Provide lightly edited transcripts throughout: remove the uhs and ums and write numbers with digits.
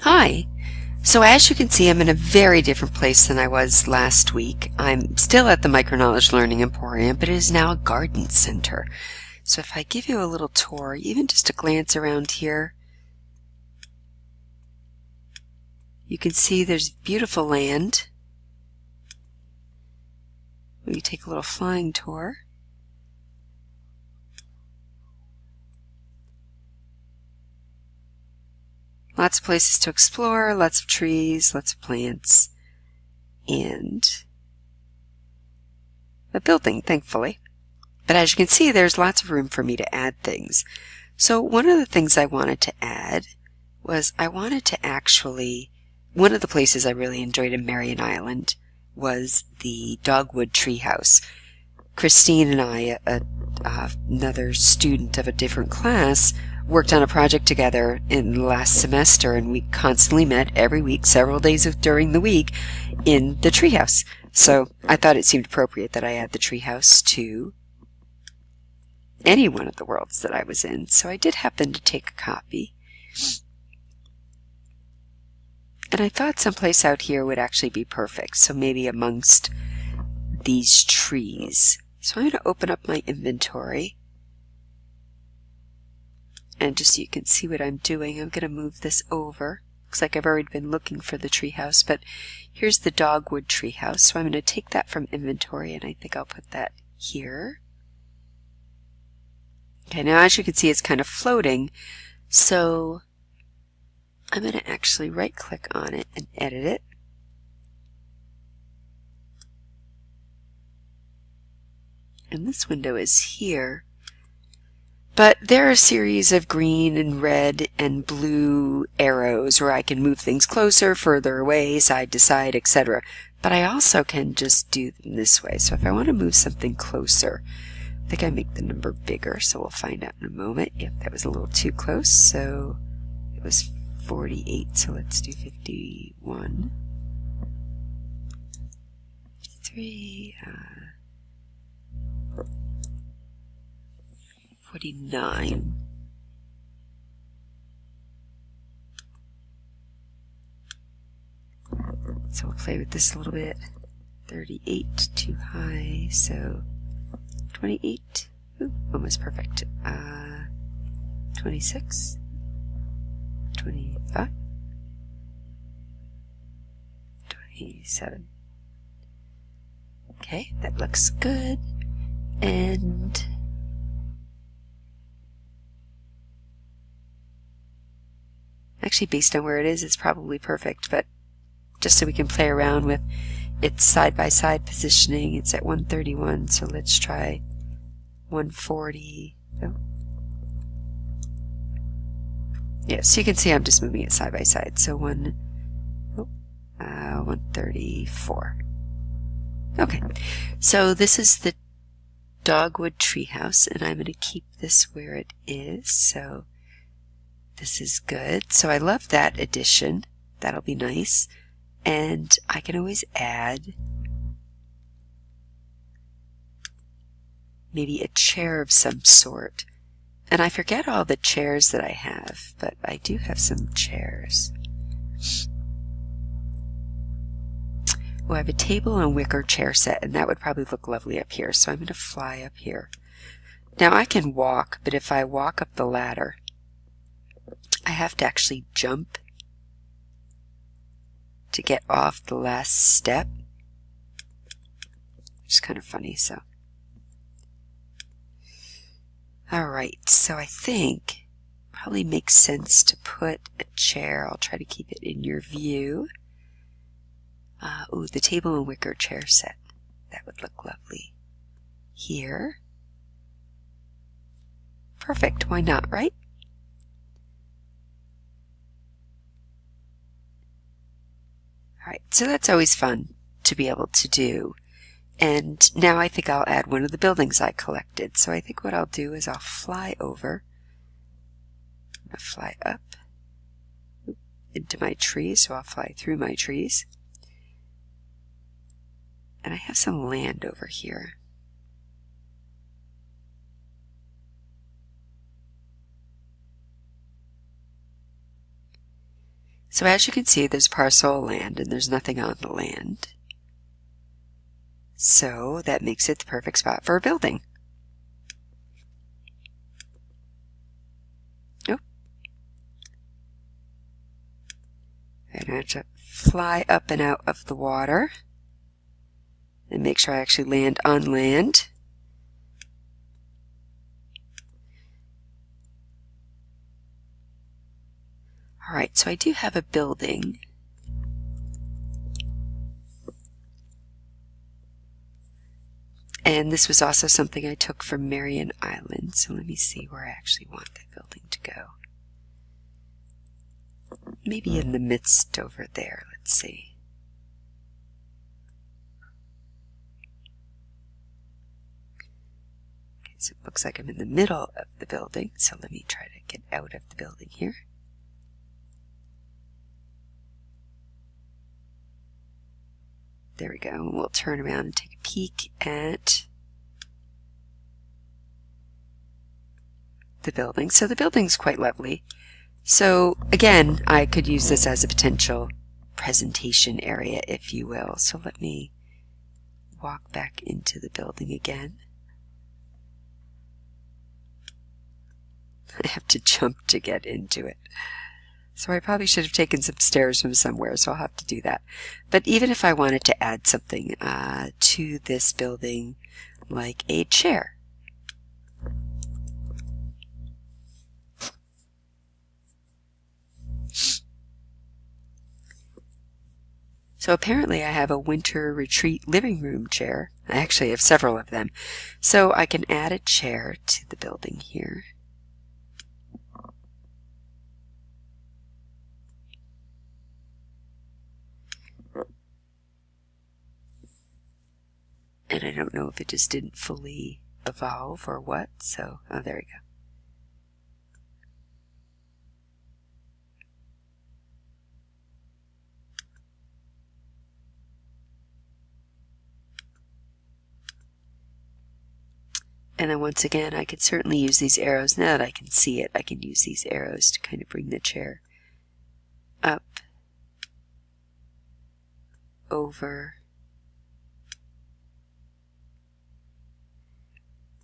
Hi. So as you can see, I'm in a very different place than I was last week. I'm still at the Microknowledge Learning Emporium, but it is now a garden center. So if I give you a little tour, even just a glance around here, you can see there's beautiful land. We take a little flying tour. Lots of places to explore, lots of trees, lots of plants, and a building, thankfully. But as you can see, there's lots of room for me to add things. So one of the things I wanted to add was I wanted to actually, one of the places I really enjoyed in Marion Island was the Dogwood Treehouse. Christine and I, another student of a different class, worked on a project together in the last semester, and we constantly met every week, several days during the week, in the treehouse. So I thought it seemed appropriate that I add the treehouse to any one of the worlds that I was in. So I did happen to take a copy. And I thought someplace out here would actually be perfect. So maybe amongst these trees. So I'm going to open up my inventory. And just so you can see what I'm doing, I'm going to move this over. Looks like I've already been looking for the treehouse, but here's the Dogwood Treehouse. So I'm going to take that from inventory, and I think I'll put that here. Okay, now as you can see, it's kind of floating. So I'm going to actually right-click on it and edit it. And this window is here. But there are a series of green and red and blue arrows where I can move things closer, further away, side to side, etc. But I also can just do them this way. So if I want to move something closer, I think I make the number bigger, so we'll find out in a moment. Yep, that was a little too close. So it was 48, so let's do 51. 53, 49. So we'll play with this a little bit. 38, too high, so 28. Ooh, almost perfect. 26. 25. 27. Okay, that looks good. And actually, based on where it is, it's probably perfect, but just so we can play around with its side-by-side positioning, it's at 131, so let's try 140. Oh. Yeah, so you can see I'm just moving it side by side. So 134. Okay, so this is the Dogwood Treehouse, and I'm going to keep this where it is. So this is good. So I love that addition. That'll be nice. And I can always add maybe a chair of some sort. And I forget all the chairs that I have, but I do have some chairs. Oh, I have a table and wicker chair set, and that would probably look lovely up here. So I'm going to fly up here. Now I can walk, but if I walk up the ladder, I have to actually jump to get off the last step. Which is kind of funny, so. Alright, so I think probably makes sense to put a chair. I'll try to keep it in your view. Ooh, the table and wicker chair set. That would look lovely. Here. Perfect, why not, right? Alright, so that's always fun to be able to do. And now I think I'll add one of the buildings I collected. So I think what I'll do is I'll fly over. I'm going to fly up into my trees, so I'll fly through my trees. And I have some land over here. So as you can see, there's a parcel of land and there's nothing on the land. So that makes it the perfect spot for a building. Oh. I'm going to have to fly up and out of the water and make sure I actually land on land. Alright, so I do have a building. And this was also something I took from Marion Island. So let me see where I actually want that building to go. Maybe in the midst over there. Let's see. Okay, so it looks like I'm in the middle of the building. So let me try to get out of the building here. There we go. We'll turn around and take a peek at the building. So the building's quite lovely. So again, I could use this as a potential presentation area, if you will. So let me walk back into the building again. I have to jump to get into it. So I probably should have taken some stairs from somewhere, so I'll have to do that. But even if I wanted to add something to this building, like a chair. So apparently I have a winter retreat living room chair. I actually have several of them. So I can add a chair to the building here. And I don't know if it just didn't fully evolve or what, so, oh, there we go. And then once again, I could certainly use these arrows. Now that I can see it, I can use these arrows to kind of bring the chair up, over,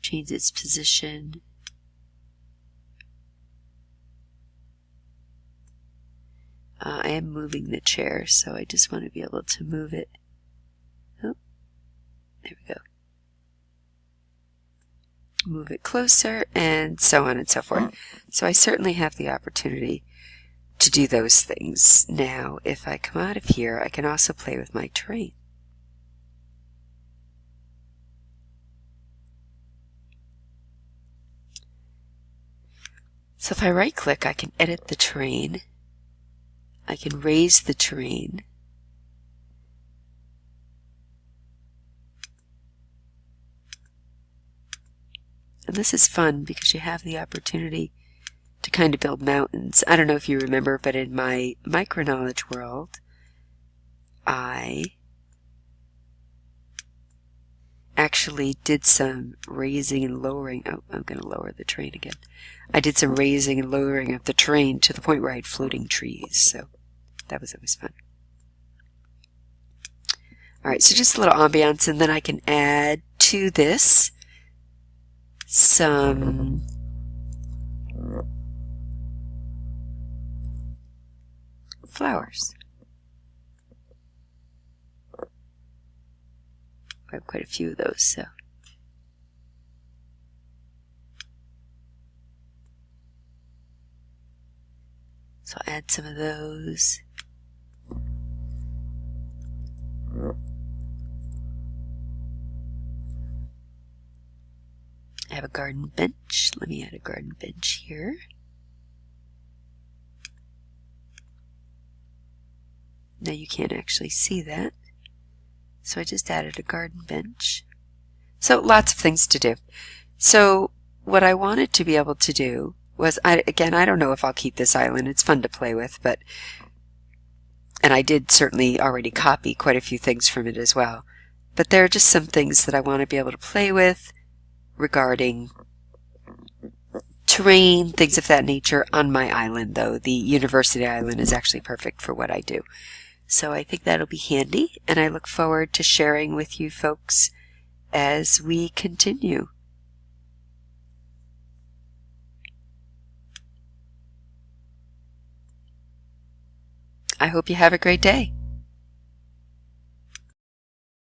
change its position. I am moving the chair, so I just want to be able to move it. Oh, there we go. Move it closer, and so on and so forth. So I certainly have the opportunity to do those things. Now, if I come out of here, I can also play with my terrain. So if I right click, I can edit the terrain. I can raise the terrain. And this is fun because you have the opportunity to kind of build mountains. I don't know if you remember, but in my micro-knowledge world, I actually did some raising and lowering. Oh, I'm going to lower the terrain again. I did some raising and lowering of the terrain to the point where I had floating trees. So that was always fun. Alright, so just a little ambiance, and then I can add to this some flowers. I have quite a few of those, so. So I'll add some of those. I have a garden bench. Let me add a garden bench here. Now you can't actually see that. So I just added a garden bench. So lots of things to do. So what I wanted to be able to do was, again, I don't know if I'll keep this island. It's fun to play with, but, and I did certainly already copy quite a few things from it as well. But there are just some things that I want to be able to play with regarding terrain, things of that nature on my island, though. The University Island is actually perfect for what I do. So I think that'll be handy, and I look forward to sharing with you folks as we continue. I hope you have a great day.